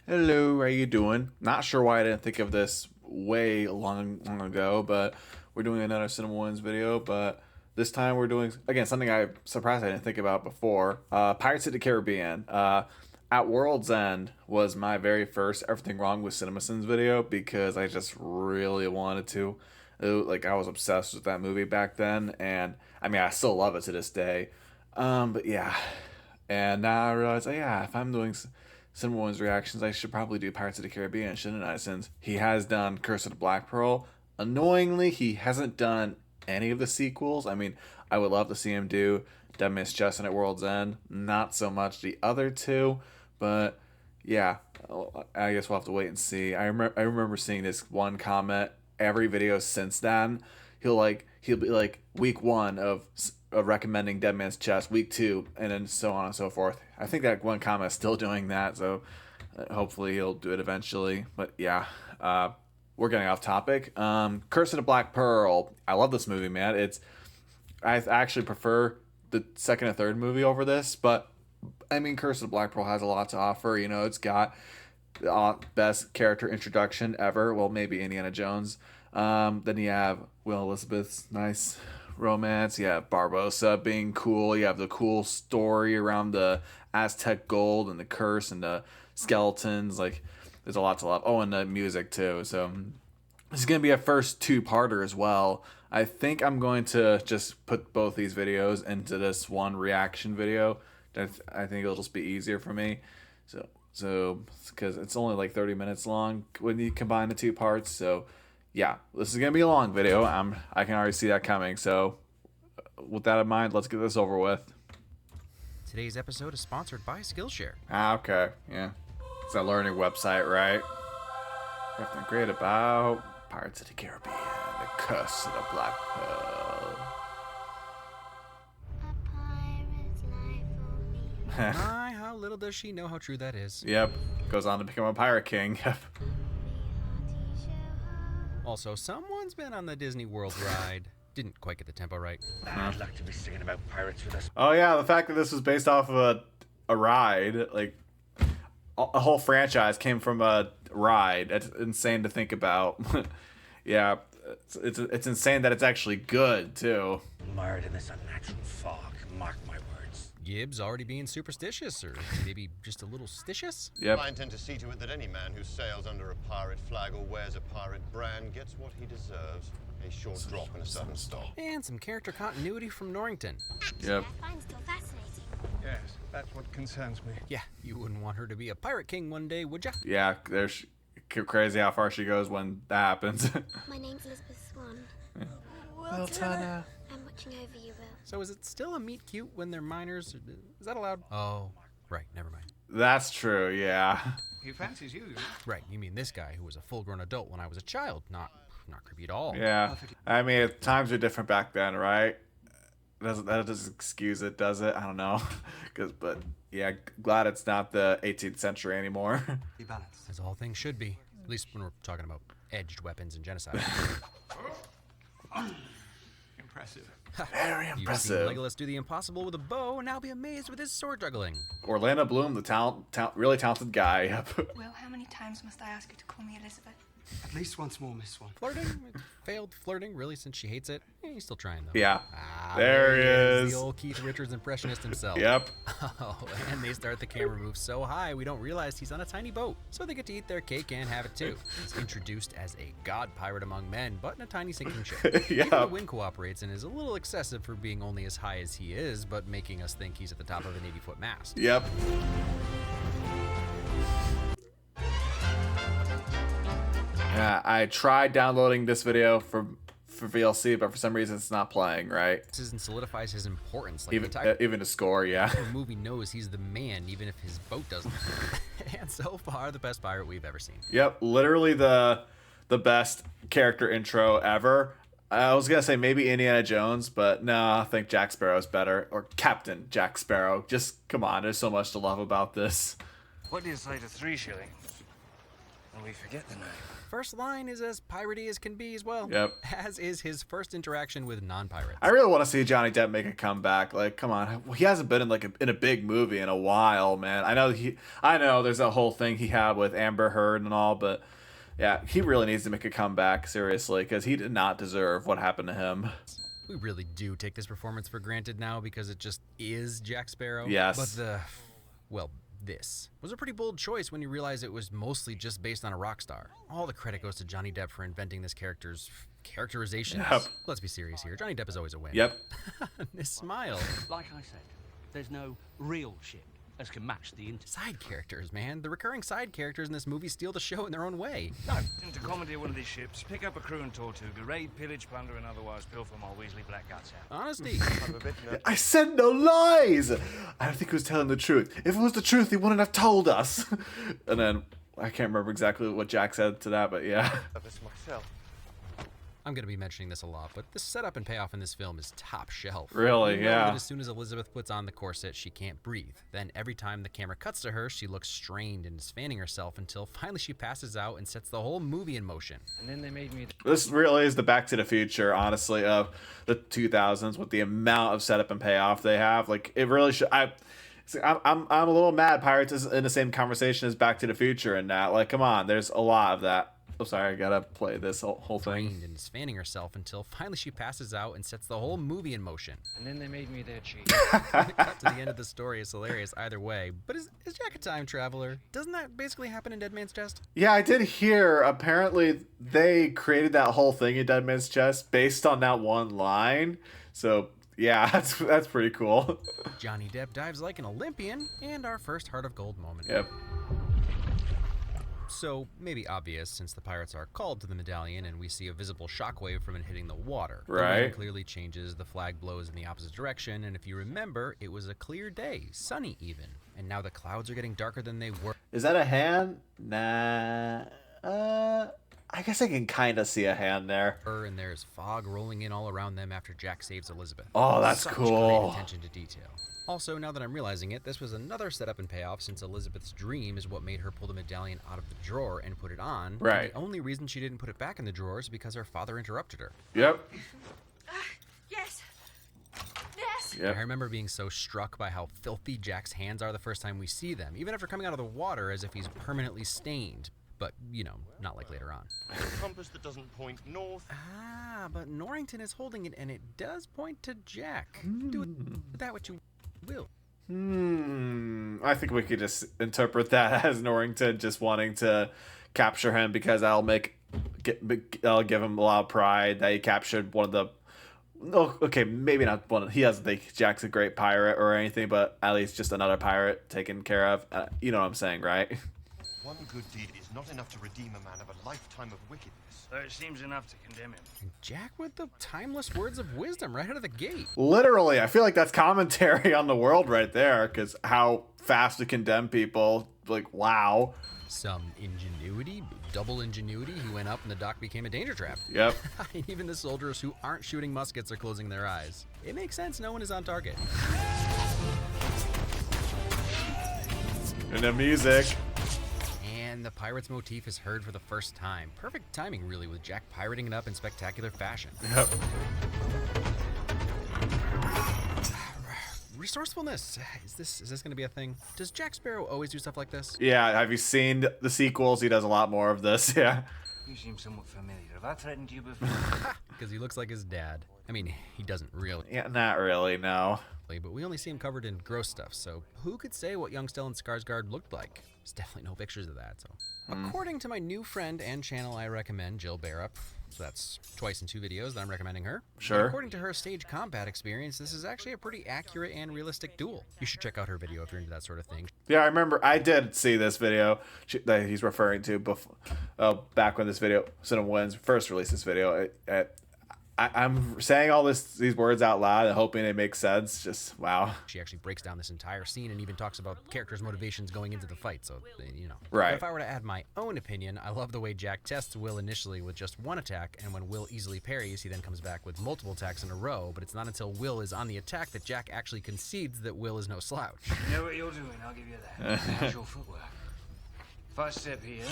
Hello, how you doing? Not sure why I didn't think of this way long ago, but we're doing another CinemaWins video. But this time we're doing again something I'm surprised I didn't think about before. Pirates of the Caribbean. At World's End was my very first Everything Wrong with CinemaSins video because I just really wanted to. Like I was obsessed with that movie back then, and I mean I still love it to this day. But yeah, and now I realize, oh yeah, if I'm doing CinemaOne's reactions, I should probably do Pirates of the Caribbean, shouldn't I? Since he has done Curse of the Black Pearl. Annoyingly, he hasn't done any of the sequels. I mean, I would love to see him do Dead Man's Chest and At World's End. Not so much the other two, but yeah, I guess we'll have to wait and see. I remember seeing this one comment every video since then. He'll be like week one of recommending Dead Man's Chest, week two, and then so on and so forth. I think that one comment is still doing that, so hopefully he'll do it eventually. But yeah, we're getting off topic. Curse of the Black Pearl. I love this movie, man. I actually prefer the second and third movie over this, but I mean, Curse of the Black Pearl has a lot to offer. You know, it's got the best character introduction ever. Well, maybe Indiana Jones. Then you have Will Elizabeth's nice romance. You have Barbosa being cool. You have the cool story around the Aztec gold and the curse and the skeletons. Like, there's a lot to love. Oh, and the music too. So this is gonna be a first two-parter as well. I think I'm going to just put both these videos into this one reaction video. I think it'll just be easier for me. So because it's only like 30 minutes long when you combine the two parts. So yeah, this is gonna be a long video. I can already see that coming. So with that in mind, let's get this over with. Today's episode is sponsored by Skillshare. Okay, yeah, it's a learning website, right? Everything great about Pirates of the Caribbean, the Curse of the Black Pearl. My, how little does she know how true that is. Yep, goes on to become a pirate king. Yep. Also, someone's been on the Disney World ride. Didn't quite get the tempo right. I'd like to be singing about pirates with us. Oh yeah, the fact that this was based off of a ride, like a whole franchise came from a ride. That's insane to think about. Yeah, it's insane that it's actually good too. Mired in this unnatural fog. Mark my words. Gibbs already being superstitious, or maybe just a little stitious? Yep. I intend to see to it that any man who sails under a pirate flag or wears a pirate brand gets what he deserves. A short drop and a sudden stop. And some character continuity from Norrington. Yep. I find still fascinating. Yes, that's what concerns me. Yeah, you wouldn't want her to be a pirate king one day, would ya? Yeah, there's crazy how far she goes when that happens. My name's Elizabeth Swan. Well, Tana. I'm watching over you, Will. So is it still a meet cute when they're minors? Is that allowed? Oh, right, never mind. That's true. Yeah. He fancies you. Right, you mean this guy who was a full-grown adult when I was a child, not creepy at all. Yeah. I mean, times were different back then, right? That doesn't excuse it, does it? I don't know. But yeah, glad it's not the 18th century anymore. Be balanced. As all things should be, at least when we're talking about edged weapons and genocide. Impressive. Very You've seen impressive. Legolas do the impossible with a bow, and now be amazed with his sword juggling. Orlando Bloom, the really talented guy. Yep. Will, how many times must I ask you to call me Elizabeth? At least once more, Miss Swan. Flirting? Failed flirting, really, since she hates it? He's still trying, though. Yeah. Ah, There he is. The old Keith Richards impressionist himself. Yep. Oh, and they start the camera move so high we don't realize he's on a tiny boat. So they get to eat their cake and have it too. He's introduced as a god pirate among men, but in a tiny sinking ship. Yeah. Even the wind cooperates and is a little excessive for being only as high as he is, but making us think he's at the top of an 80-foot mast. Yep. Yeah, I tried downloading this video for VLC, but for some reason it's not playing, right? This isn't solidifies his importance. Like the entire Even to score, yeah. movie knows he's the man, even if his boat doesn't. And so far, the best pirate we've ever seen. Yep, literally the best character intro ever. I was gonna say maybe Indiana Jones, but no, I think Jack Sparrow's better. Or Captain Jack Sparrow. Just come on, there's so much to love about this. What do you say to 3 shillings? And we forget the name. First line is as piratey as can be as well. Yep. As is his first interaction with non-pirates. I really want to see Johnny Depp make a comeback. Like, come on, he hasn't been in in a big movie in a while, man. I know there's a whole thing he had with Amber Heard and all, but yeah, he really needs to make a comeback seriously because he did not deserve what happened to him. We really do take this performance for granted now because it just is Jack Sparrow. Yes. But this was a pretty bold choice when you realize it was mostly just based on a rock star. All the credit goes to Johnny Depp for inventing this character's characterizations. Yep. Let's be serious here. Johnny Depp is always a win. Yep. This smile. Like I said, there's no real ship as can match the Side characters, man. The recurring side characters in this movie steal the show in their own way. No, into commandeer one of these ships, pick up a crew and Tortuga, raid, pillage, plunder, and otherwise pilfer my Weasley black guts out. Honesty. I said no lies. I don't think he was telling the truth. If it was the truth, he wouldn't have told us. And then I can't remember exactly what Jack said to that, but yeah. I'm going to be mentioning this a lot, but the setup and payoff in this film is top shelf. Really, You know yeah. that as soon as Elizabeth puts on the corset, she can't breathe. Then every time the camera cuts to her, she looks strained and is fanning herself until finally she passes out and sets the whole movie in motion. And then they made me This really is the Back to the Future, honestly, of the 2000s with the amount of setup and payoff they have. Like, it really should. I'm a little mad Pirates is in the same conversation as Back to the Future and that. Like, come on, there's a lot of that. Oh, sorry, I gotta play this whole thing. Strained and is fanning herself until finally she passes out and sets the whole movie in motion. And then they made me their chief. The cut to the end of the story is hilarious either way. But is Jack a time traveler? Doesn't that basically happen in Dead Man's Chest? Yeah, I did hear. Apparently, they created that whole thing in Dead Man's Chest based on that one line. So, yeah, that's pretty cool. Johnny Depp dives like an Olympian, and our first Heart of Gold moment. Yep. So, maybe obvious since the pirates are called to the medallion and we see a visible shockwave from it hitting the water. The Right. wind clearly changes, the flag blows in the opposite direction, and if you remember, it was a clear day, sunny even. And now the clouds are getting darker than they were. Is that a hand? Nah. I guess I can kind of see a hand there. And there's fog rolling in all around them after Jack saves Elizabeth. Oh, that's Such cool. Great attention to detail. Also, now that I'm realizing it, this was another setup and payoff since Elizabeth's dream is what made her pull the medallion out of the drawer and put it on. Right. And the only reason she didn't put it back in the drawer is because her father interrupted her. Yep. Yes. Yes. Yep. I remember being so struck by how filthy Jack's hands are the first time we see them, even after coming out of the water as if he's permanently stained. But, you know, not like later on. A compass that doesn't point north. Ah, but Norrington is holding it and it does point to Jack. Do with that what you will. I think we could just interpret that as Norrington just wanting to capture him because that'll give him a lot of pride that he captured one of the. No, okay, maybe not one. He doesn't think Jack's a great pirate or anything, but at least just another pirate taken care of. You know what I'm saying, right? One good deed is not enough to redeem a man of a lifetime of wickedness. So it seems enough to condemn him. And Jack with the timeless words of wisdom right out of the gate. Literally, I feel like that's commentary on the world right there, because how fast to condemn people. Like, wow. Some ingenuity, double ingenuity. He went up and the dock became a danger trap. Yep. Even the soldiers who aren't shooting muskets are closing their eyes. It makes sense no one is on target. And the music. And the pirates motif is heard for the first time. Perfect timing, really, with Jack pirating it up in spectacular fashion. Yep. Resourcefulness. Is this going to be a thing? Does Jack Sparrow always do stuff like this? Yeah, have you seen the sequels? He does a lot more of this, yeah. You seem somewhat familiar. Have I threatened you before? Because he looks like his dad. I mean, he doesn't really. Yeah, not really, no. But we only see him covered in gross stuff, so who could say what young Stellan Skarsgård looked like? There's definitely no pictures of that, so. According to my new friend and channel I recommend, Jill Barup, so that's twice in 2 videos that I'm recommending her. Sure. And according to her stage combat experience, this is actually a pretty accurate and realistic duel. You should check out her video if you're into that sort of thing. Yeah, I remember I did see this video that he's referring to before, back when this video, CinemaWins first released this video. I'm saying all these words out loud and hoping it makes sense. Just, wow. She actually breaks down this entire scene and even talks about characters' motivations going into the fight, so, you know. Right. But if I were to add my own opinion, I love the way Jack tests Will initially with just one attack, and when Will easily parries, he then comes back with multiple attacks in a row, but it's not until Will is on the attack that Jack actually concedes that Will is no slouch. You know what you're doing, I'll give you that. How's your footwork? First step here.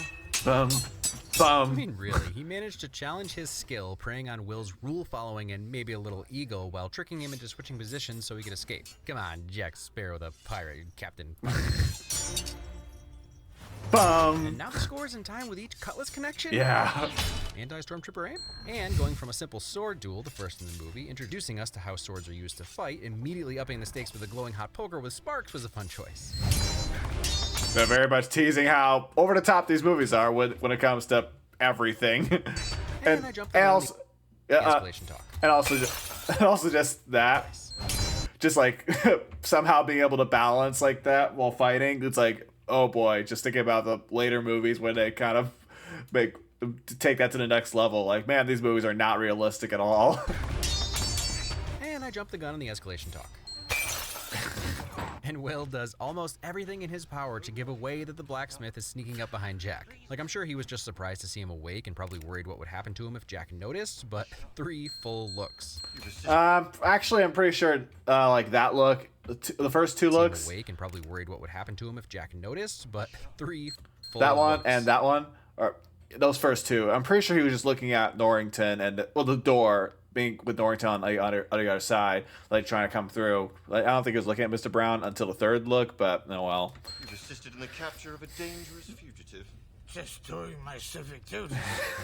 Bum, I bum. mean, really, he managed to challenge his skill, preying on Will's rule-following and maybe a little ego while tricking him into switching positions so he could escape. Come on, Jack Sparrow, the pirate captain. Bum. And now the score's in time with each cutlass connection? Yeah. Anti-stormtrooper aim? And going from a simple sword duel, the first in the movie, introducing us to how swords are used to fight, immediately upping the stakes with a glowing hot poker with sparks was a fun choice. They're very much teasing how over the top these movies are when it comes to everything. And I jumped around also, the escalation talk. and also just that, just like somehow being able to balance like that while fighting. It's like, oh boy, just thinking about the later movies when they kind of take that to the next level. Like, man, these movies are not realistic at all. And I jumped the gun on the escalation talk. And Will does almost everything in his power to give away that the blacksmith is sneaking up behind Jack. Like, I'm sure he was just surprised to see him awake and probably worried what would happen to him if Jack noticed, but 3 full looks. Actually, I'm pretty sure like that look, the first 2 looks, Awake and probably worried what would happen to him if Jack noticed, but 3 full that one looks. and that one, or those first 2, I'm pretty sure he was just looking at Norrington and the door being with Norrington on the other side, like trying to come through. Like, I don't think he was looking at Mr. Brown until the 3rd look, but oh well. You've assisted in the capture of a dangerous fugitive. Just doing my civic duty.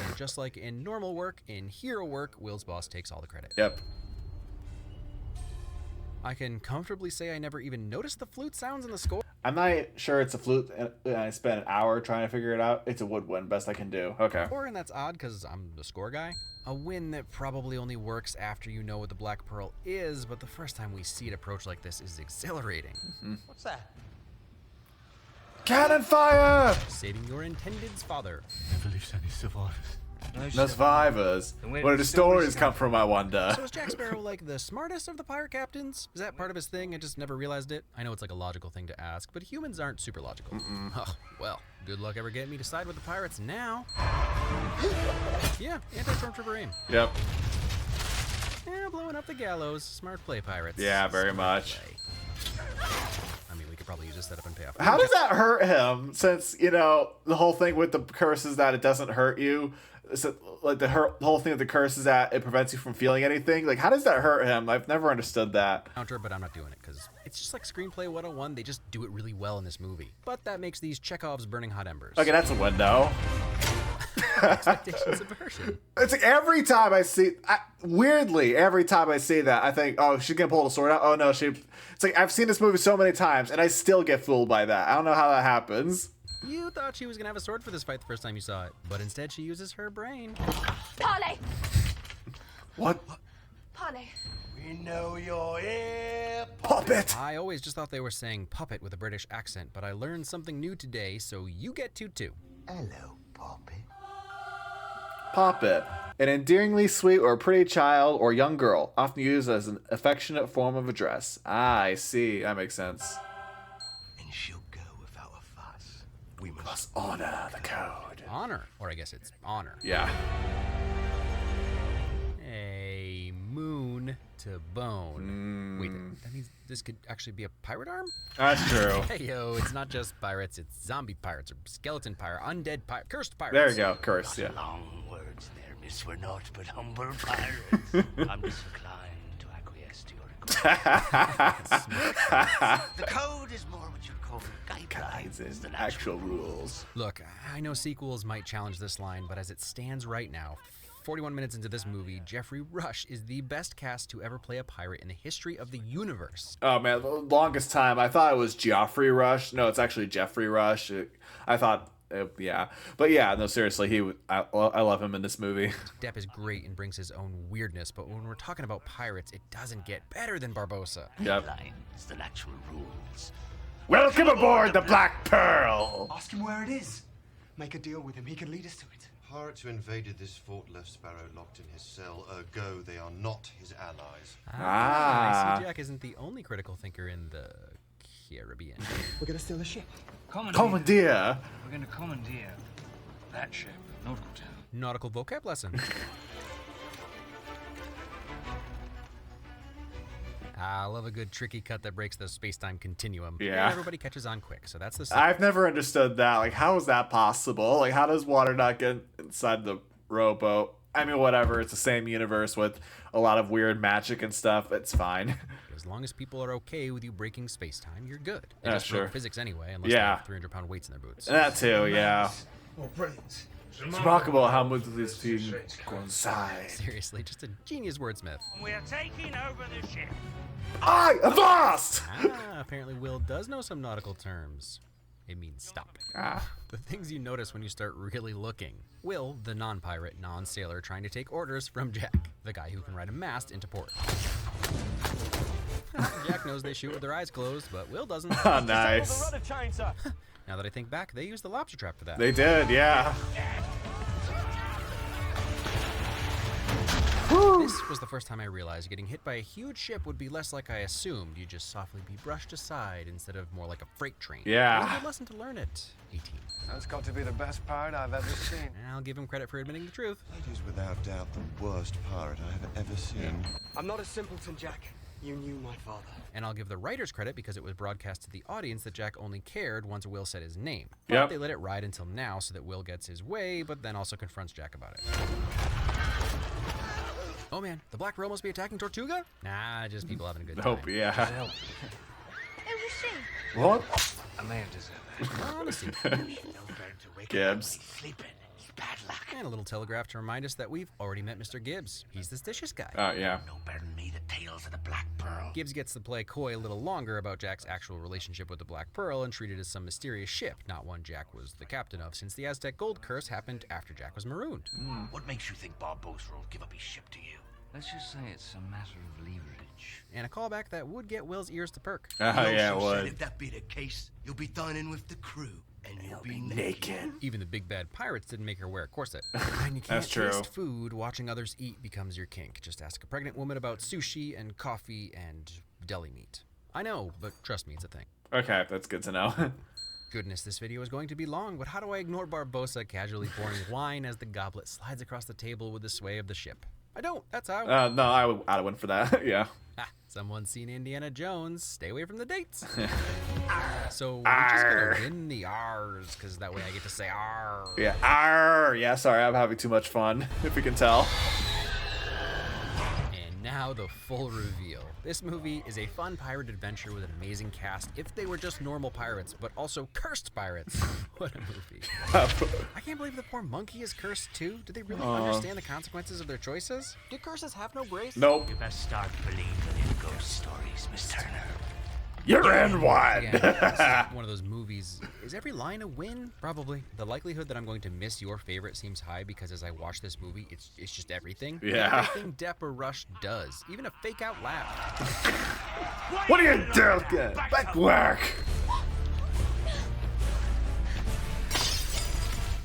And just like in normal work, in hero work, Will's boss takes all the credit. Yep. I can comfortably say I never even noticed the flute sounds in the score. I'm not sure it's a flute, and I spent an hour trying to figure it out. It's a woodwind, best I can do. Okay. And that's odd because I'm the score guy. A win that probably only works after you know what the Black Pearl is, but the first time we see it approach like this is exhilarating. What's that? Cannon fire! Saving your intended's father. Never leaves any survivors. No survivors. Where do the stories come from, I wonder? So is Jack Sparrow like the smartest of the pirate captains? Is that part of his thing? I just never realized it. I know it's like a logical thing to ask, but humans aren't super logical. Oh, well, good luck ever getting me to side with the pirates now. Yeah, anti-stormtrooper aim. Yep. Yeah, blowing up the gallows. Smart play, pirates. Yeah, very Smart much. play. I mean, we could probably use this setup and pay off. How does that hurt him? Since, you know, the whole thing with the curse is that it doesn't hurt you. So, like, the whole thing with the curse is that it prevents you from feeling anything. Like, how does that hurt him? I've never understood that. Counter, but I'm not doing it because it's just like Screenplay 101. They just do it really well in this movie. But that makes these Chekhov's burning hot embers. Okay, that's a window. Expectation subversion. It's like every time I see, weirdly, every time I see that, I think, oh, she's gonna pull the sword out. Oh no, she. It's like I've seen this movie so many times, and I still get fooled by that. I don't know how that happens. You thought she was gonna have a sword for this fight the first time you saw it, but instead she uses her brain. Parley! What? Parley. We know you're here. Puppet! I always just thought they were saying puppet with a British accent, but I learned something new today, so you get to too. Hello, Poppy. Puppet. An endearingly sweet or pretty child or young girl, often used as an affectionate form of address. Ah, I see. That makes sense. And she'll go without a fuss. We must Honor the code. Honor, or I guess it's honor. Yeah. A moon to bone. Wait, that means this could actually be a pirate arm? That's true. Hey yo, it's not just pirates, it's zombie pirates, or skeleton pirate, undead pirate, cursed pirates. There you go. Curse, yeah. long words there, miss. We're naught but humble pirates. I'm disinclined to acquiesce to your request. The code is more what you call guidelines than Actual rules. Look, I know sequels might challenge this line, but as it stands right now, 41 minutes into this movie, Jeffrey Rush is the best cast to ever play a pirate in the history of the universe. Oh man, the longest time I thought it was Geoffrey Rush. No, it's actually Jeffrey Rush. I thought, yeah, but yeah, no, seriously, I love him in this movie. Depp is great and brings his own weirdness, but when we're talking about pirates, it doesn't get better than Barbossa. Yep. guidelines than actual rules. Welcome aboard the Black Pearl. Ask him where it is. Make a deal with him. He can lead us to it. Pirates who invaded this fort left Sparrow locked in his cell, ergo they are not his allies. I see Jack isn't the only critical thinker in the Caribbean. We're gonna steal the ship. Commandeer. We're going to commandeer that ship, Nautical Town. Nautical vocab lesson. I love a good tricky cut that breaks the space-time continuum. Yeah. And everybody catches on quick, so that's the... I've never understood that. Like, how is that possible? Like, how does water not get inside the rowboat? I mean, whatever. It's the same universe with a lot of weird magic and stuff. It's fine. As long as people are okay with you breaking space-time, you're good. They Yeah, just broke sure. physics anyway, unless they Yeah. have 300-pound weights in their boots. That too, yeah. Oh, brilliant. It's remarkable how much of these team coincide. Seriously, just a genius wordsmith. We are taking over the ship. I avast! Apparently Will does know some nautical terms. It means stop. The things you notice when you start really looking. Will, the non-pirate, non-sailor, trying to take orders from Jack, the guy who can ride a mast into port. Jack knows they shoot with their eyes closed, but Will doesn't. Nice. Now that I think back, they used the lobster trap for that. They did, yeah. This was the first time I realized getting hit by a huge ship would be less like I assumed. You'd just softly be brushed aside instead of more like a freight train. Yeah. It was a good lesson to learn at 18. That's got to be the best pirate I've ever seen. And I'll give him credit for admitting the truth. That is without doubt the worst pirate I have ever seen. I'm not a simpleton, Jack. You knew my father. And I'll give the writers credit because it was broadcast to the audience that Jack only cared once Will said his name. But Yep. they let it ride until now so that Will gets his way, but then also confronts Jack about it. Oh man, the Black Pearl must be attacking Tortuga? Nah, just people having a good time. Hope, yeah. Who was she? What? A man deserves that. Honestly. Gibbs. Sleeping. It's bad luck. And a little telegraph to remind us that we've already met Mr. Gibbs. He's the stitious guy. Yeah. No better than me, the tales of the Black Pearl. Gibbs gets to play coy a little longer about Jack's actual relationship with the Black Pearl and treat it as some mysterious ship, not one Jack was the captain of, since the Aztec gold curse happened after Jack was marooned. What makes you think Barbossa will give up his ship to you? Let's just say it's a matter of leverage. And a callback that would get Will's ears to perk. Yeah, it Said would. if that be the case, you'll be dining with the crew, and you'll be naked. Even the big bad pirates didn't make her wear a corset. When you can't That's true. taste food, watching others eat becomes your kink. Just ask a pregnant woman about sushi and coffee and deli meat. I know, but trust me, it's a thing. Okay, that's good to know. Goodness, this video is going to be long, but how do I ignore Barbossa casually pouring wine as the goblet slides across the table with the sway of the ship? I don't. That's how. No, I'd have went for that. Yeah. Ha, someone's seen Indiana Jones. Stay away from the dates. So we're just gonna win the R's, because that way I get to say R. Yeah. Arr. Yeah, sorry, I'm having too much fun, if you can tell. And now the full reveal. This movie is a fun pirate adventure with an amazing cast if they were just normal pirates, but also cursed pirates. What a movie. I can't believe the poor monkey is cursed too. Do they really understand the consequences of their choices? Do curses have no grace? Nope. You best start believing in ghost stories, Miss Turner. You're in one. Again, this is one of those movies. Is every line a win? Probably. The likelihood that I'm going to miss your favorite seems high because as I watch this movie, it's just everything. Yeah. Everything Depp or Rush does. Even a fake out laugh. What are you doing? Back work.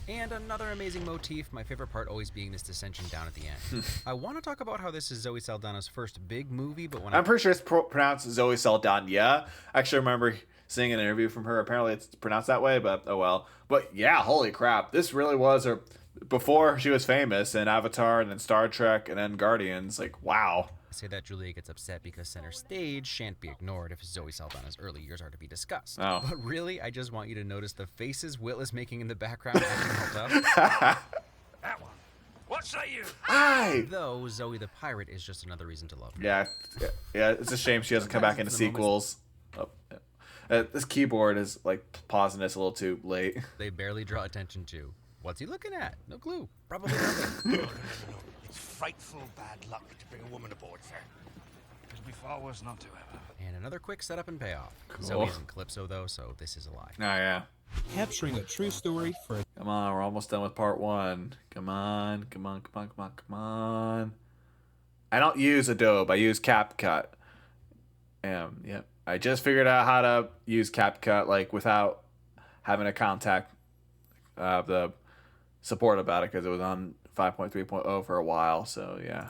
And another amazing motif, my favorite part always being this dissension down at the end. I want to talk about how this is Zoe Saldana's first big movie, but when I'm pretty sure it's pronounced Zoe Saldana. Yeah. I actually remember seeing an interview from her. Apparently it's pronounced that way, but oh well. But yeah, holy crap. This really was her before she was famous in Avatar and then Star Trek and then Guardians. Like, wow. I say that, Julia gets upset because center stage shan't be ignored if Zoe Saldana's early years are to be discussed. Oh. But really, I just want you to notice the faces Will is making in the background as she helped out. That one. What say you? Aye. Though Zoe the Pirate is just another reason to love her. Yeah. It's a shame she doesn't come back into sequels. Oh, yeah. This keyboard is like pausing this a little too late. They barely draw attention to. What's he looking at? No clue. Probably nothing. No. It's frightful bad luck to bring a woman aboard, sir. It'd be far worse not to ever. And another quick setup and payoff. Cool. Zoe isn't Calypso though, so this is a lie. Oh, yeah. Capturing a true story for a Come on, we're almost done with part one. Come on. I don't use Adobe. I use CapCut. Yep. I just figured out how to use CapCut like without having to contact the support about it because it was on 5.3.0 for a while. So yeah.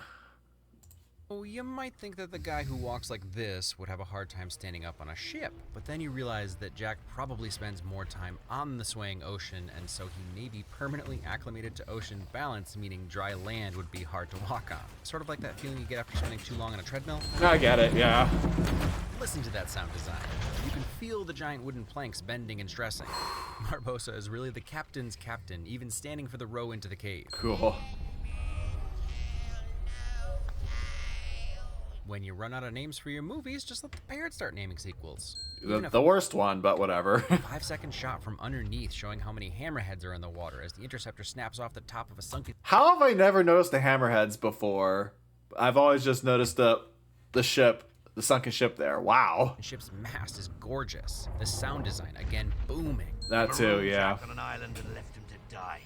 Oh, you might think that the guy who walks like this would have a hard time standing up on a ship, but then you realize that Jack probably spends more time on the swaying ocean, and so he may be permanently acclimated to ocean balance, meaning dry land would be hard to walk on. Sort of like that feeling you get after spending too long on a treadmill. I get it, yeah. Listen to that sound design. You can feel the giant wooden planks bending and stressing. Barbossa is really the captain's captain, even standing for the row into the cave. Cool. When you run out of names for your movies, just let the parrot start naming sequels. The worst one, but whatever. 5-second shot from underneath showing how many hammerheads are in the water as the interceptor snaps off the top of a sunken... How have I never noticed the hammerheads before? I've always just noticed the ship, the sunken ship there. Wow. The ship's mast is gorgeous. The sound design, again, booming. That too, yeah. On an island and left him to die,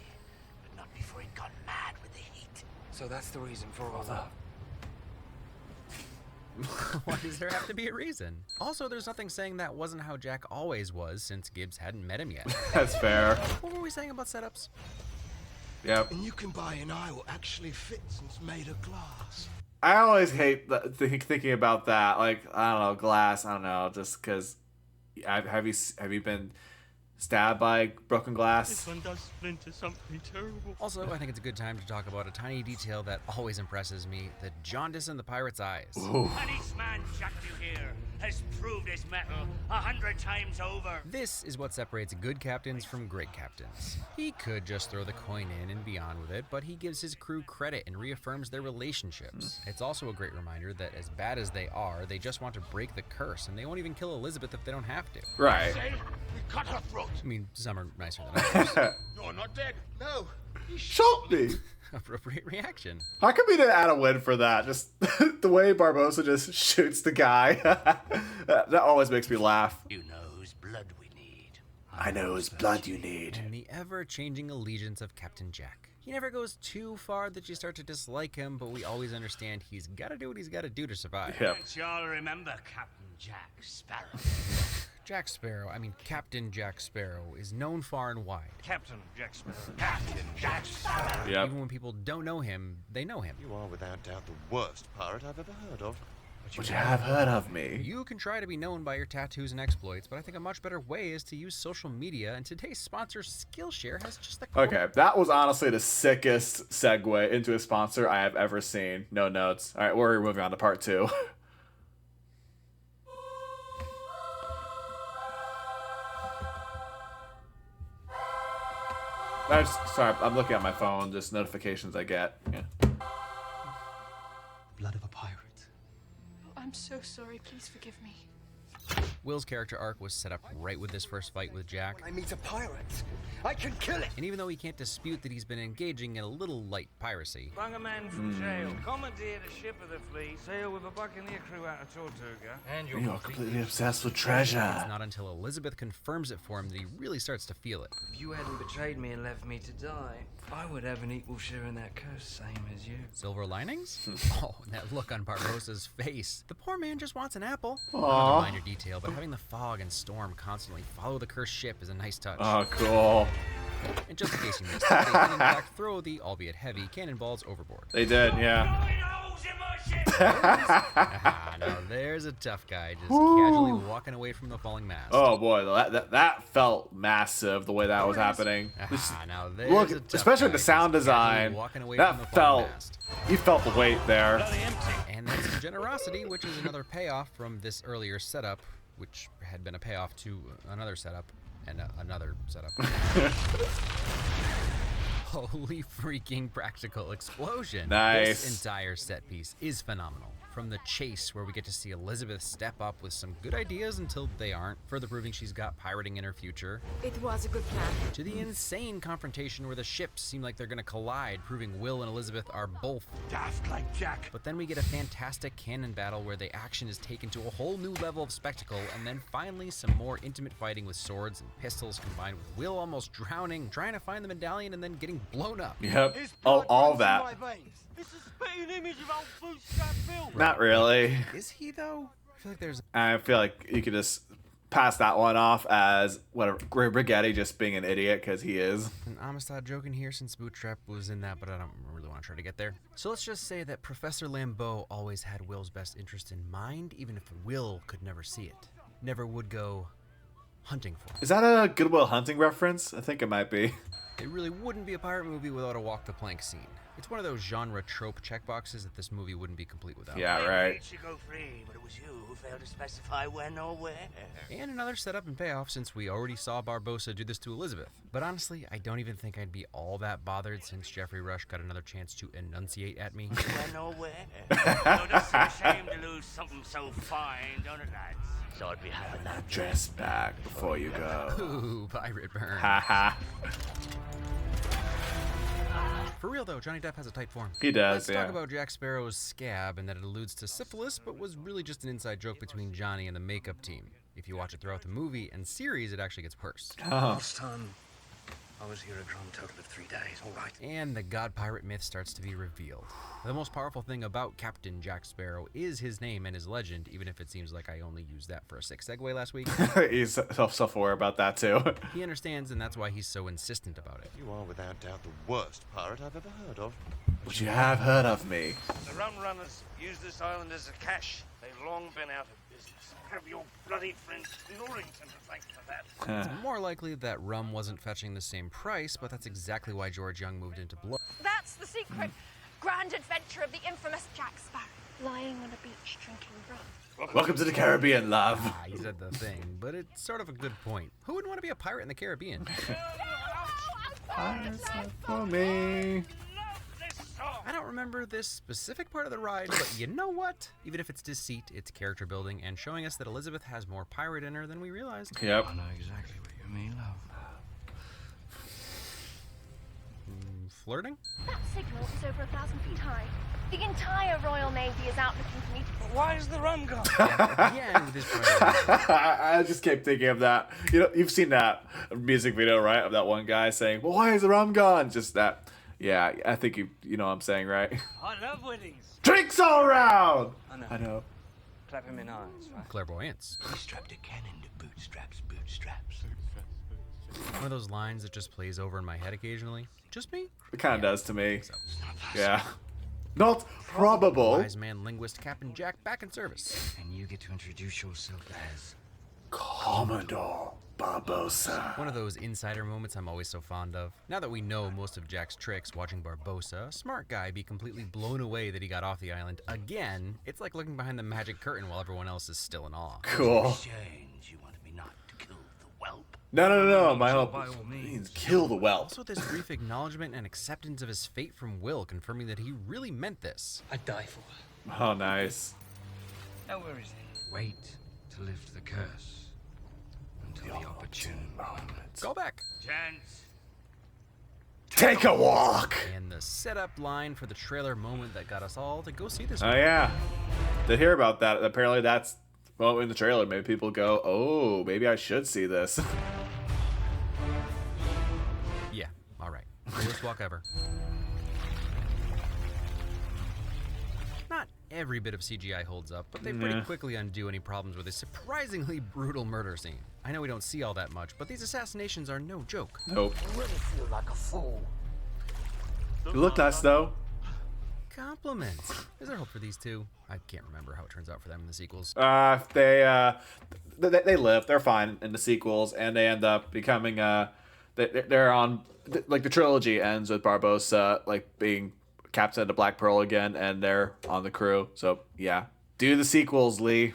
but not before he'd gone mad with the heat. So that's the reason for all that. Why does there have to be a reason? Also, there's nothing saying that wasn't how Jack always was, since Gibbs hadn't met him yet. That's fair. What were we saying about setups? Yep. And you can buy an eye that actually fits and it's made of glass. I always hate thinking about that. Like, I don't know, glass. I don't know, just because. Have you been stabbed by broken glass? one does splinter something terrible. Also, I think it's a good time to talk about a tiny detail that always impresses me: the jaundice in the pirate's eyes. Ooh. And each man chucked you here has proved his mettle 100 times over. This is what separates good captains from great captains. He could just throw the coin in and be on with it, but he gives his crew credit and reaffirms their relationships. It's also a great reminder that as bad as they are, they just want to break the curse, and they won't even kill Elizabeth if they don't have to. Right. Say, we cut her throat. I mean, some are nicer than others. You're not dead. No. Shot me. Appropriate reaction. How come we didn't add a win for that? Just the way Barbossa just shoots the guy. That always makes me laugh. You know whose blood we need. I know whose blood you need. And the ever-changing allegiance of Captain Jack. He never goes too far that you start to dislike him, but we always understand he's got to do what he's got to do to survive. Yep. Don't y'all remember Captain Jack Sparrow? Jack Sparrow, Captain Jack Sparrow, is known far and wide. Captain Jack Sparrow. Captain Jack Sparrow. Yep. Even when people don't know him, they know him. You are without doubt the worst pirate I've ever heard of. But you have heard of me. You can try to be known by your tattoos and exploits, but I think a much better way is to use social media, and today's sponsor, Skillshare, has just the Okay, that was honestly the sickest segue into a sponsor I have ever seen. No notes. All right, we're moving on to part 2. Sorry, I'm looking at my phone, just notifications I get. Yeah. Blood of a pirate. I'm so sorry. Please forgive me. Will's character arc was set up right with this first fight with Jack. I meet a pirate. I can kill it. And even though he can't dispute that he's been engaging in a little light piracy, Bung a man from jail, commandeered a ship of the fleet, sail with a buccaneer crew out of Tortuga, and You're completely obsessed with treasure. it's not until Elizabeth confirms it for him that he really starts to feel it. if you hadn't betrayed me and left me to die, I would have an equal share in that curse, same as you. Silver linings? Oh, and that look on Barbossa's face. The poor man just wants an apple. Aw. Another minor detail, but having the fog and storm constantly follow the cursed ship is a nice touch. Oh, cool. And just in case you missed it, they did in fact throw the, albeit heavy, cannonballs overboard. They did, yeah. Now there's a tough guy just casually walking away from the falling mast. Oh boy, that felt massive the way that was happening. Now there's Look, a tough especially with guy the sound just casually design, walking away from the that falling felt, mast. you felt the weight there. And then some generosity, which is another payoff from this earlier setup, which had been a payoff to another setup and another setup. Holy freaking practical explosion. Nice. This entire set piece is phenomenal. From the chase, where we get to see Elizabeth step up with some good ideas until they aren't, further proving she's got pirating in her future, It was a good plan. to the insane confrontation where the ships seem like they're gonna collide, proving Will and Elizabeth are both Daft like Jack. But then we get a fantastic cannon battle where the action is taken to a whole new level of spectacle, and then finally some more intimate fighting with swords and pistols combined with Will almost drowning, trying to find the medallion and then getting blown up. Yep. All that. It's a spitting image of old bootstrap Bill. Not really. Is he though? I feel like there's I feel like you could just pass that one off as whatever. Brigetti just being an idiot because he is. an Amistad joke in here since Bootstrap was in that, but I don't really want want to try to get there. So let's just say that Professor Lambeau always had Will's best interest in mind, even if Will could never see it. Never would go hunting for it. Is that a Good Will Hunting reference? I think it might be. It really wouldn't be a pirate movie without a walk the plank scene. It's one of those genre trope checkboxes that this movie wouldn't be complete without. Yeah, right. It should go free, but it was you who failed to specify when or where. And another setup and payoff since we already saw Barbossa do this to Elizabeth. But honestly, I don't even think I'd be all that bothered since Jeffrey Rush got another chance to enunciate at me. When or where? Oh, it does seem a shame to lose something so fine, don't it, lads? So I'd be having that Dress back before you go. Ooh, pirate burn. Haha. For real though, Johnny Depp has a tight form. He does, Let's talk about Jack Sparrow's scab and that it alludes to syphilis, but was really just an inside joke between Johnny and the makeup team. If you watch it throughout the movie and series, it actually gets worse. Last time I was here a grand total of 3 days, all right. And the god pirate myth starts to be revealed. The most powerful thing about Captain Jack Sparrow is his name and his legend, even if it seems like I only used that for a sick segue last week. He's self-aware about that too. He understands, and that's why he's so insistent about it. You are without doubt the worst pirate I've ever heard of. But you have heard of me. The rum runners use this island as a cache. They've long been out of business. Have your bloody friend Norrington to thank for that. It's more likely that rum wasn't fetching the same price, but that's exactly why George Young moved into blood. That's the secret grand adventure of the infamous Jack Sparrow. Lying on a beach drinking rum. Welcome to the Caribbean, love. He said the thing, but it's sort of a good point. Who wouldn't want to be a pirate in the Caribbean? For me. I don't remember this specific part of the ride, but you know what? Even if it's deceit, it's character building and showing us that Elizabeth has more pirate in her than we realized. Yep. I know exactly what you mean, love. Flirting? That signal is over 1,000 feet high. The entire Royal Navy is out looking to meet us. Why is the rum gone? Again, with this I just kept thinking of that. You know, you've seen that music video, right? Of that one guy saying, "Well, why is the rum gone?" Just that. Yeah, I think you know what I'm saying, right? I love weddings. Drinks all around. I know. I know. Clap him in eyes, right? clairvoyance. He strapped a cannon to bootstraps, bootstraps. One of those lines that just plays over in my head occasionally. Just me? It kind of does to me. So, Yeah. Not probable. wise man linguist Captain Jack back in service. And you get to introduce yourself as Commodore Barbossa. One of those insider moments I'm always so fond of. Now that we know most of Jack's tricks, watching Barbossa, a smart guy, be completely blown away that he got off the island again, it's like looking behind the magic curtain while everyone else is still in awe. Cool. Change. You wanted me not to kill the whelp. No. My hope by all means. kill the whelp. Also, this brief acknowledgement and acceptance of his fate from Will, confirming that he really meant this. I'd die for her. Oh, nice. Now where is he? Wait to lift the curse until the opportune moment. Go back. Chance. Take a walk. And the setup line for the trailer moment that got us all to go see this Oh movie. yeah. Did hear about that? Apparently, that's well in the trailer. Maybe people go, "Oh, maybe I should see this." Yeah, alright. Coolest walk ever. Not every bit of CGI holds up, but they pretty quickly undo any problems with a surprisingly brutal murder scene. I know we don't see all that much, but these assassinations are no joke. Nope. I really feel like a fool. You look nice though. Compliments. Is there hope for these two? I can't remember how it turns out for them in the sequels. They live. They're fine in the sequels, and they end up becoming they're on like the trilogy ends with Barbossa like being captain of the Black Pearl again, and they're on the crew. So yeah, do the sequels, Lee.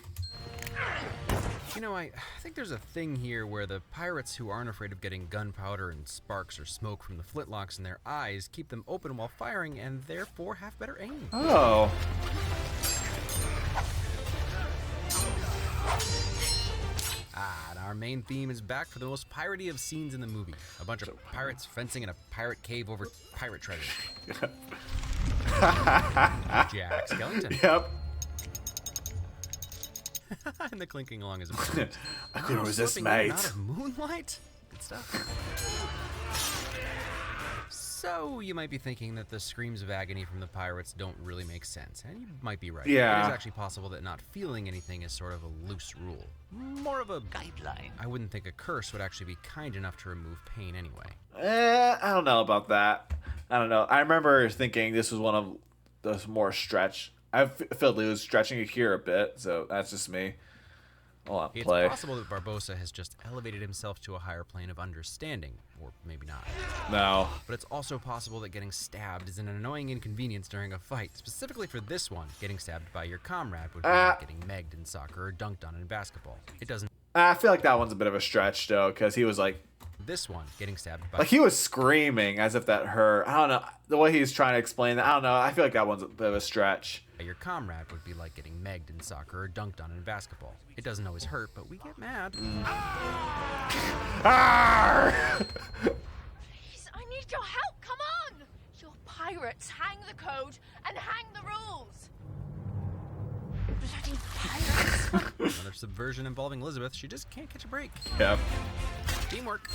You know, I think there's a thing here where the pirates who aren't afraid of getting gunpowder and sparks or smoke from the flintlocks in their eyes keep them open while firing and therefore have better aim. Oh. And our main theme is back for the most piratey of scenes in the movie. A bunch of pirates fencing in a pirate cave over pirate treasure. Jack Skellington. Yep. And the clinking along is important. I couldn't resist, Slipping in and mate. out of moonlight? Good stuff. So, you might be thinking that the screams of agony from the pirates don't really make sense, and you might be right. Yeah. It is actually possible that not feeling anything is sort of a loose rule. More of a Guideline. I wouldn't think a curse would actually be kind enough to remove pain anyway. I don't know about that. I don't know. I remember thinking this was one of the more stretch. I felt he was stretching it here a bit, so that's just me. Hold on, It's play. possible that Barbossa has just elevated himself to a higher plane of understanding, or maybe not. No. But it's also possible that getting stabbed is an annoying inconvenience during a fight. Specifically for this one, getting stabbed by your comrade would be like getting megged in soccer or dunked on in basketball. It doesn't. I feel like that one's a bit of a stretch, though, because he was like... This one, getting stabbed by... Like, he was screaming as if that hurt. I don't know. The way he's trying to explain that, I don't know. I feel like that one's a bit of a stretch. Your comrade would be like getting megged in soccer or dunked on in basketball. It doesn't always hurt, but we get mad. Please, I need your help. Come on. You're pirates. Hang the code and hang the rules. Bloody pirates. Another subversion involving Elizabeth. She just can't catch a break. Yep. Teamwork.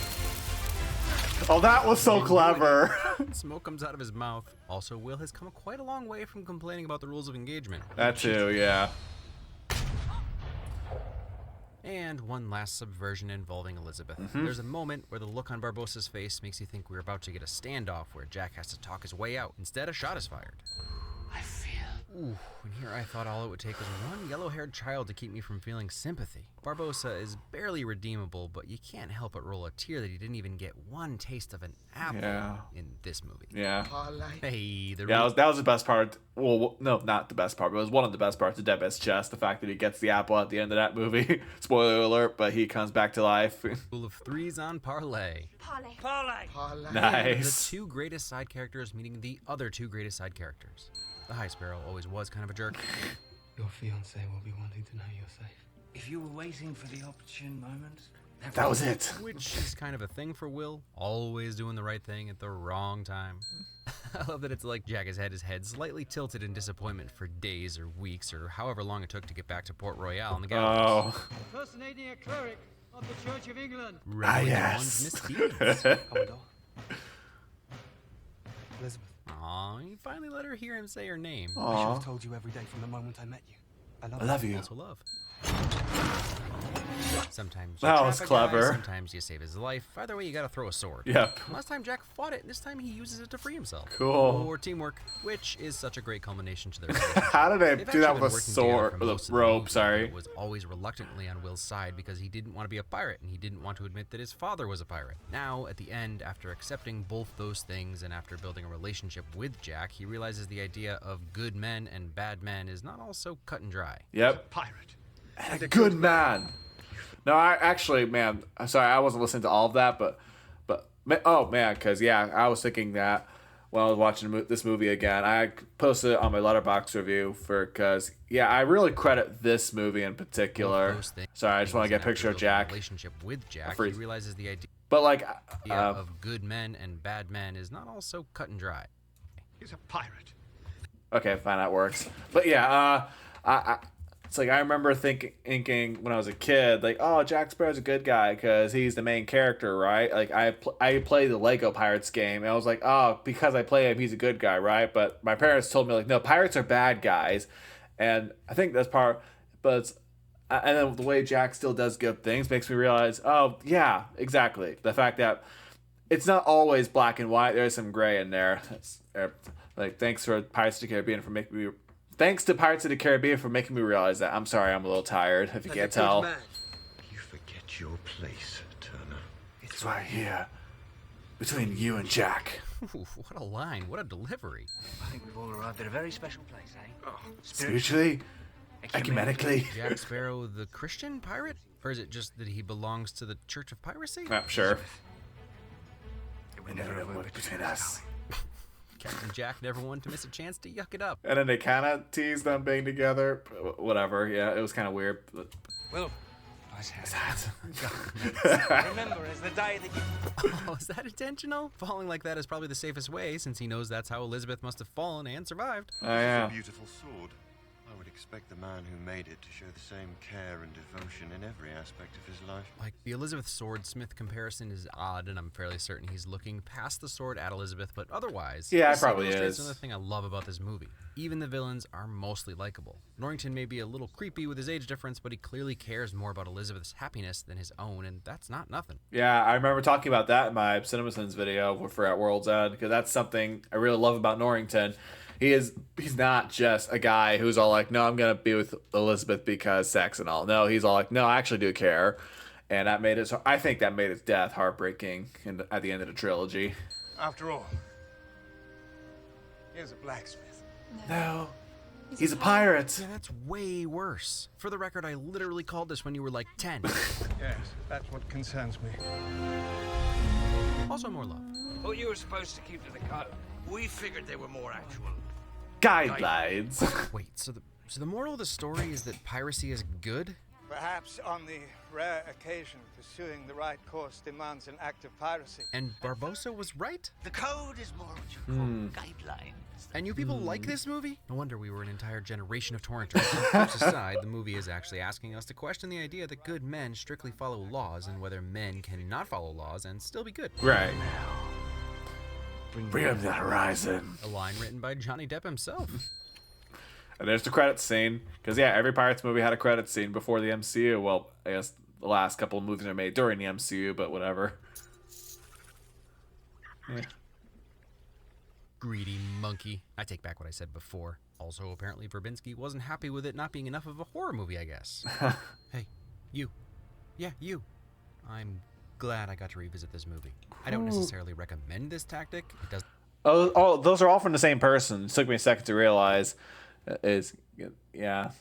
Oh, that was so clever. Smoke comes out of his mouth. Also, Will has come quite a long way from complaining about the rules of engagement. That too, yeah. And one last subversion involving Elizabeth. There's a moment where the look on Barbossa's face makes you think we're about to get a standoff where Jack has to talk his way out. Instead, a shot is fired. I feel. Ooh, and here I thought all it would take was one yellow-haired child to keep me from feeling sympathy. Barbossa is barely redeemable, but you can't help but roll a tear that he didn't even get one taste of an apple in this movie. Yeah. Hey, that was the best part. Well, no, not the best part, but it was one of the best parts of Deadman's Chest. The fact that he gets the apple at the end of that movie. Spoiler alert, but he comes back to life. Rule of threes on parlay. Parlay. Parlay. Nice. The two greatest side characters meeting the other two greatest side characters. The High Sparrow always was kind of a jerk. Your fiancé will be wanting to know you're safe. If you were waiting for the opportune moment, That was it. Which is kind of a thing for Will, always doing the right thing at the wrong time. I love that it's like Jack has had his head slightly tilted in disappointment for days or weeks or however long it took to get back to Port Royale in the gallows. Oh. Impersonating a cleric of the Church of England. Reveling in yes. one's misdeeds. Commodore. Elizabeth. Aw, you finally let her hear him say her name. I should have told you every day from the moment I met you. I love you. Also love. Sometimes That you was trap a guy, clever. sometimes you save his life. Either way, you gotta throw a sword. Yep. Last time Jack fought it, this time he uses it to free himself. Cool. Or teamwork, which is such a great culmination to their relationship. How did they They've do that actually with a been working together sword, for with most a of the rope? movie, Sorry. but was always reluctantly on Will's side because he didn't want to be a pirate and he didn't want to admit that his father was a pirate. Now, at the end, after accepting both those things and after building a relationship with Jack, he realizes the idea of good men and bad men is not all so cut and dry. Yep. Pirate. And a good man. No, I actually, man, I'm sorry, I wasn't listening to all of that, but oh man, because yeah, I was thinking that when I was watching this movie again. I posted it on my Letterboxd review because yeah, I really credit this movie in particular. Sorry, I just want to get a picture of Jack. Relationship with Jack, he realizes the idea. But like, of good men and bad men is not all so cut and dry. He's a pirate. Okay, fine, that works. But yeah, it's like I remember thinking when I was a kid, like, oh, Jack Sparrow's a good guy because he's the main character, right? Like I played the Lego Pirates game, and I was like, oh, because I play him, he's a good guy, right? But my parents told me like, no, pirates are bad guys, and I think that's part. But it's, and then the way Jack still does good things makes me realize, oh yeah, exactly. The fact that it's not always black and white. There's some gray in there. Like thanks for Pirates of the Caribbean for making me. Thanks to Pirates of the Caribbean for making me realize that. I'm sorry, I'm a little tired, if you can't tell. You forget your place, Turner. It's right here, between you and Jack. Ooh, what a line, what a delivery. I think we've all arrived at a very special place, eh? Spiritually, ecumenically. Jack Sparrow, the Christian pirate? Or is it just that he belongs to the Church of Piracy? I'm sure. We never know what between us. Captain Jack never wanted to miss a chance to yuck it up. And then they kind of tease them being together. Whatever, yeah, it was kind of weird. Well, what's that? remember, it's the day that you... Oh, is that intentional? Falling like that is probably the safest way, since he knows that's how Elizabeth must have fallen and survived. Oh, yeah. Beautiful sword. I I would expect the man who made it to show the same care and devotion in every aspect of his life. Like, the Elizabeth Swordsmith comparison is odd, and I'm fairly certain he's looking past the sword at Elizabeth, but otherwise, yeah, it this probably illustrates is. another thing I love about this movie. Even the villains are mostly likable. Norrington may be a little creepy with his age difference, but he clearly cares more about Elizabeth's happiness than his own, and that's not nothing. Yeah, I remember talking about that in my CinemaWins video for At World's End, because that's something I really love about Norrington. He's not just a guy who's all like, no, I'm going to be with Elizabeth because sex and all. No, he's all like, no, I actually do care. And that made it, so I think that made his death heartbreaking at the end of the trilogy. After all, he was a blacksmith. No. He's a pirate. Yeah, that's way worse. For the record, I literally called this when you were like 10. Yes, that's what concerns me. Also, more love. Thought you were supposed to keep to the cut. We figured they were more actual. Guidelines. Wait, so the moral of the story is that piracy is good? Perhaps on the rare occasion pursuing the right course demands an act of piracy. And Barbossa was right? The code is more what you call guidelines. And you people like this movie? No wonder we were an entire generation of torrenters. Jokes aside, the movie is actually asking us to question the idea that good men strictly follow laws and whether men cannot follow laws and still be good. Right. Bring him to the horizon. A line written by Johnny Depp himself. And there's the credits scene. Because, yeah, every Pirates movie had a credits scene before the MCU. Well, I guess the last couple of movies are made during the MCU, but whatever. Yeah. Greedy monkey. I take back what I said before. Also, apparently Verbinski wasn't happy with it not being enough of a horror movie, I guess. Hey, you. Yeah, you. I'm glad I got to revisit this movie. I don't necessarily recommend this tactic. It does. Oh, those are all from the same person. It took me a second to realize. Yeah.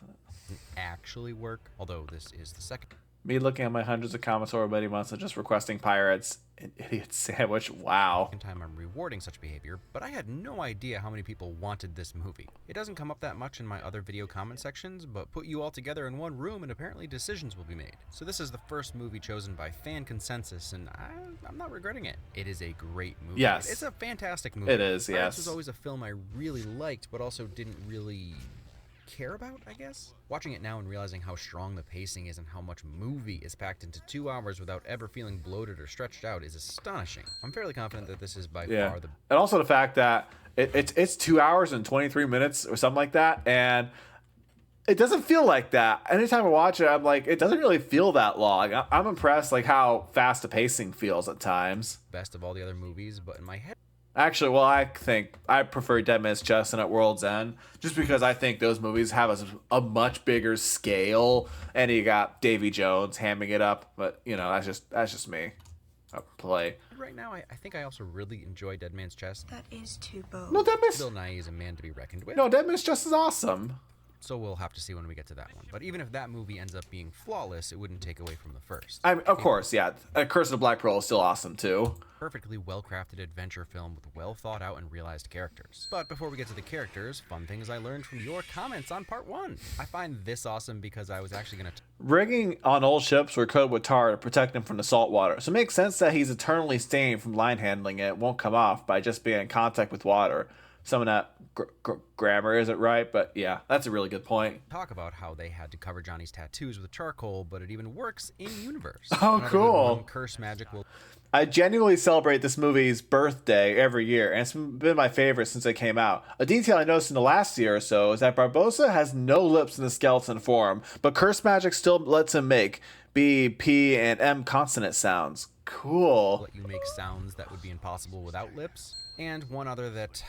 Actually work, although this is the second. Me looking at my hundreds of comments over many months and just requesting Pirates, an idiot sandwich. Wow. Time I'm rewarding such behavior, but I had no idea how many people wanted this movie. It doesn't come up that much in my other video comment sections, but put you all together in one room and apparently decisions will be made. So this is the first movie chosen by fan consensus, and I'm not regretting it. It is a great movie. Yes. It's a fantastic movie. It is, Pirates yes. was always a film I really liked, but also didn't really care about, I guess. Watching it now and realizing how strong the pacing is and how much movie is packed into 2 hours without ever feeling bloated or stretched out is astonishing. I'm fairly confident that this is by far the... And also the fact that it's 2 hours and 23 minutes or something like that, and it doesn't feel like that. Anytime I watch it, I'm like, it doesn't really feel that long. I'm impressed like how fast the pacing feels at times. Best of all the other movies, but in my head... Actually, well, I think I prefer Dead Man's Chest and At World's End, just because I think those movies have a much bigger scale, and you got Davy Jones hamming it up. But you know, that's just me. Play. Right now, I think I also really enjoy Dead Man's Chest. That is too bold. No, Dead Man's... Bill Nighy is a man to be reckoned with. No, Dead Man's Chest is awesome. So we'll have to see when we get to that one. But even if that movie ends up being flawless, it wouldn't take away from the first. Of course, yeah. Curse of the Black Pearl is still awesome, too. Perfectly well-crafted adventure film with well thought out and realized characters. But before we get to the characters, fun things I learned from your comments on part 1. I find this awesome because I was actually going to... Rigging on old ships were coated with tar to protect him from the salt water. So it makes sense that he's eternally stained from line handling it. It won't come off by just being in contact with water. Some of that grammar isn't right, but yeah, that's a really good point. Talk about how they had to cover Johnny's tattoos with charcoal, but it even works in universe. Oh, Another cool. good one, Curse Magic will... I genuinely celebrate this movie's birthday every year, and it's been my favorite since it came out. A detail I noticed in the last year or so is that Barbossa has no lips in the skeleton form, but Curse Magic still lets him make B, P, and M consonant sounds. Cool. Let you make sounds that would be impossible without lips. And one other that...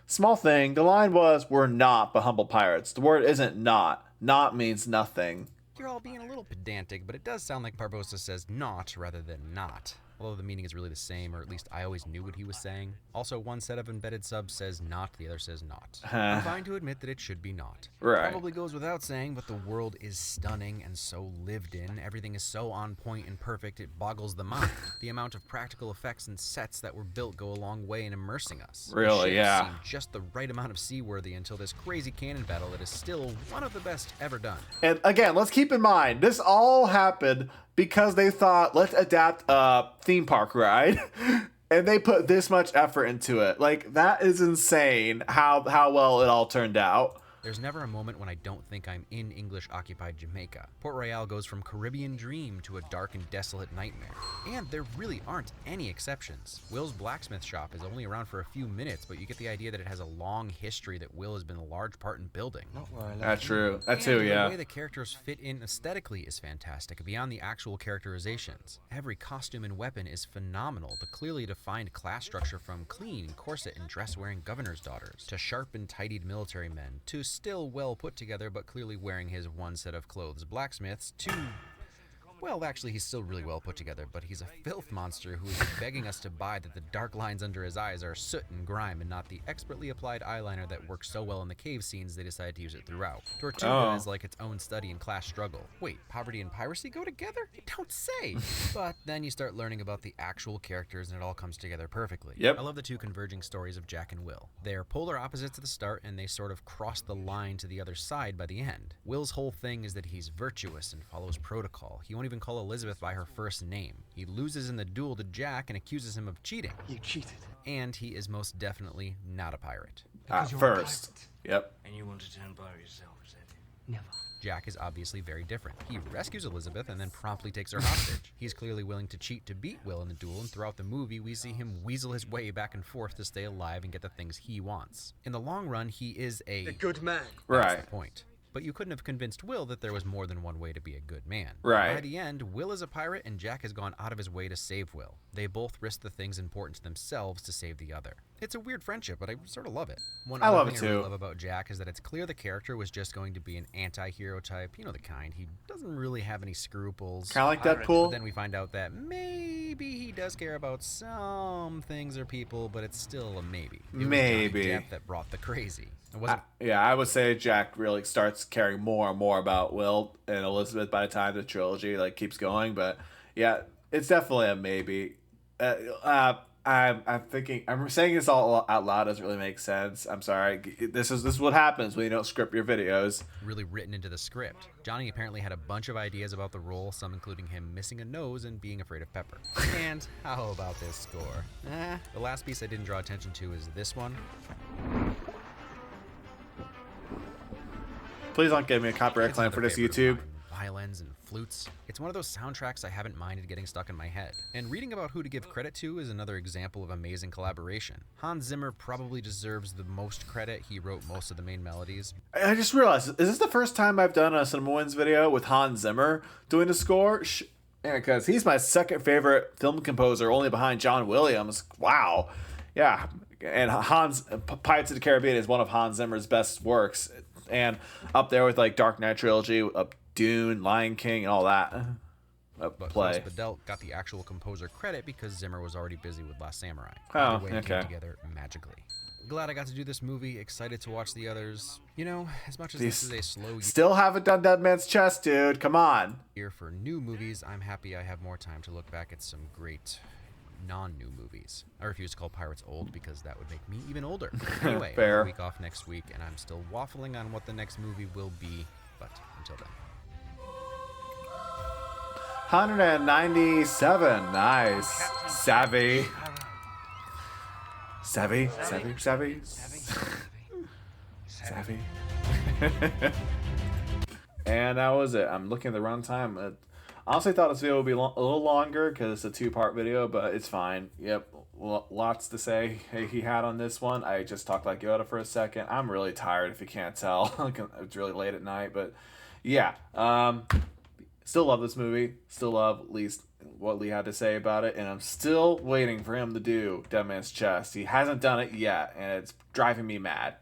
Small thing, the line was, "We're not but humble pirates." The word isn't not. Not means nothing. You're all being a little pedantic, but it does sound like Barbossa says not rather than not. Although the meaning is really the same, or at least I always knew what he was saying. Also, one set of embedded subs says not, the other says not. I'm fine to admit that it should be not. Right. Probably goes without saying, but the world is stunning and so lived in. Everything is so on point and perfect, it boggles the mind. The amount of practical effects and sets that were built go a long way in immersing us. Really, The ships yeah. seem just the right amount of seaworthy until this crazy cannon battle that is still one of the best ever done. And again, let's keep in mind, this all happened because they thought, let's adapt a theme park ride. And they put this much effort into it. Like, that is insane how well it all turned out. There's never a moment when I don't think I'm in English-occupied Jamaica. Port Royale goes from Caribbean dream to a dark and desolate nightmare. And there really aren't any exceptions. Will's blacksmith shop is only around for a few minutes, but you get the idea that it has a long history that Will has been a large part in building. That's true. That too, yeah. The way the characters fit in aesthetically is fantastic, beyond the actual characterizations. Every costume and weapon is phenomenal. The clearly defined class structure from clean, corset, and dress-wearing governor's daughters, to sharp and tidied military men, to still well put together but clearly wearing his one set of clothes blacksmiths, to... Well, actually, he's still really well put together, but he's a filth monster who is begging us to buy that the dark lines under his eyes are soot and grime and not the expertly applied eyeliner that works so well in the cave scenes they decided to use it throughout. Tortuga is like its own study in class struggle. Wait, poverty and piracy go together? You don't say! But then you start learning about the actual characters and it all comes together perfectly. Yep. I love the two converging stories of Jack and Will. They're polar opposites at the start and they sort of cross the line to the other side by the end. Will's whole thing is that he's virtuous and follows protocol. He won't even call Elizabeth by her first name. He loses in the duel to Jack and accuses him of cheating. You cheated. And he is most definitely not a pirate. Because you're First. a pirate. Yep. And you want to turn pirate yourself, is that it? Never. Jack is obviously very different. He rescues Elizabeth and then promptly takes her hostage. He's clearly willing to cheat to beat Will in the duel, and throughout the movie we see him weasel his way back and forth to stay alive and get the things he wants. In the long run, he is a good man. That's the point. But you couldn't have convinced Will that there was more than one way to be a good man. Right. By the end, Will is a pirate and Jack has gone out of his way to save Will. They both risk the things important to themselves to save the other. It's a weird friendship, but I sort of love it. One other thing I really love about Jack is that it's clear the character was just going to be an anti-hero type, you know the kind. He doesn't really have any scruples. Kind of like Deadpool. But then we find out that maybe he does care about some things or people, but it's still a maybe. It was Johnny Depp that brought the crazy. I would say Jack really starts caring more and more about Will and Elizabeth by the time the trilogy keeps going. But yeah, it's definitely a maybe. I'm thinking. I'm saying this all out loud doesn't really make sense. I'm sorry. This is what happens when you don't script your videos. Really written into the script. Johnny apparently had a bunch of ideas about the role, some including him missing a nose and being afraid of pepper. And how about this score? The last piece I didn't draw attention to is this one. Please don't give me a copyright claim for this, YouTube. Violins and flutes. It's one of those soundtracks I haven't minded getting stuck in my head. And reading about who to give credit to is another example of amazing collaboration. Hans Zimmer probably deserves the most credit. He wrote most of the main melodies. I just realized, is this the first time I've done a CinemaWins video with Hans Zimmer doing the score? Yeah, because he's my second favorite film composer, only behind John Williams. Wow. Yeah. And Pirates of the Caribbean is one of Hans Zimmer's best works. And up there with Dark Knight trilogy, Dune, Lion King, and all that. But Klaus Badelt got the actual composer credit because Zimmer was already busy with Last Samurai. Oh, It came together magically. Glad I got to do this movie. Excited to watch the others. You know, as much as this is a slow year. Still haven't done Dead Man's Chest, dude. Come on. Here for new movies, I'm happy I have more time to look back at some great non-new movies. I refuse to call Pirates old because that would make me even older. Anyway, I have a week off next week, and I'm still waffling on what the next movie will be, but until then. 197. Nice. Savvy. And that was it. I'm looking at the runtime. Honestly, thought this video would be a little longer because it's a two-part video, but it's fine. Yep, lots to say he had on this one. I just talked like Yoda for a second. I'm really tired, if you can't tell. It's really late at night, but yeah. Still love this movie. Still love at least what Lee had to say about it, and I'm still waiting for him to do Dead Man's Chest. He hasn't done it yet, and it's driving me mad.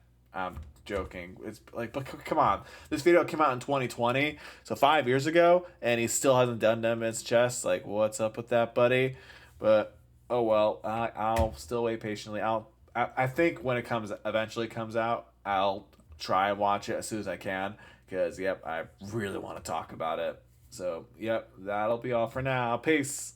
Joking. It's but come on. This video came out in 2020, so 5 years ago, and he still hasn't done Dead Man's Chest. What's up with that, buddy? But oh well. I'll still wait patiently. I think when it eventually comes out, I'll try and watch it as soon as I can, because I really want to talk about it. So yep, that'll be all for now. Peace.